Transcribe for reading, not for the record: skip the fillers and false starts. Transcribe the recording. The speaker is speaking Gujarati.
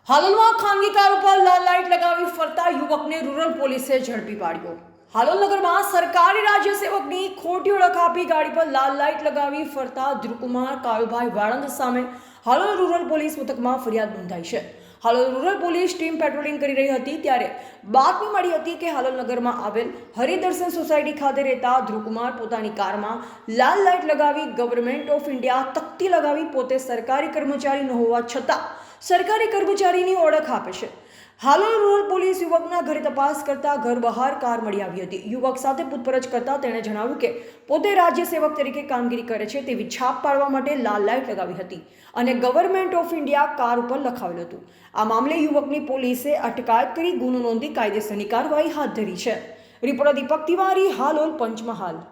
હાલોલમાં ખાનગી કાર ઉપર લાલ લાઇટ લગાવી ફરતા યુવકને રૂરલ પોલીસે ઝડપી પાડ્યો. હાલોલ નગરમાં સરકારી રાજ્ય સેવકની ખોટી ઓળખ આપી ગાડી પર લાલ લાઇટ લગાવી ફરતા ધ્રુવકુમાર કાળુભાઈ વાળંદ સામે હાલોલ રૂરલ પોલીસ મથકમાં ફરિયાદ નોંધાઈ છે. Halol rural police team patrolling કરી રહી હતી ત્યારે બાતમી મળી હતી કે હાલોલ નગરમાં આવેલ હરિદર્શન સોસાયટી ખાતે રહેતા ધ્રુવકુમાર પોતાની કારમાં લાલ લાઇટ લગાવી ગવર્મેન્ટ ઓફ ઇન્ડિયા તકતી લગાવી પોતે સરકારી કર્મચારી ન હોવા છતાં સરકારી કર્મચારીની ઓળખ આપે છે. હાલોલ રૂરલ પોલીસ યુવકના ઘરે તપાસ કરતા ઘર બહાર કાર મળી આવી હતી. યુવક સાથે પૂછપરછ કરતા તેણે જણાવ્યું કે પોતે રાજ્ય સેવક તરીકે કામગીરી કરે છે તેવી છાપ પાડવા માટે લાલ લાઇટ લગાવી હતી અને ગવર્મેન્ટ ઓફ ઇન્ડિયા કાર ઉપર લખાવેલું હતું. આ મામલે યુવકની પોલીસે અટકાયત કરી ગુનો નોંધી કાયદેસરની કાર્યવાહી હાથ ધરી છે. રિપોર્ટર દીપક તિવારી, હાલોલ, પંચમહાલ.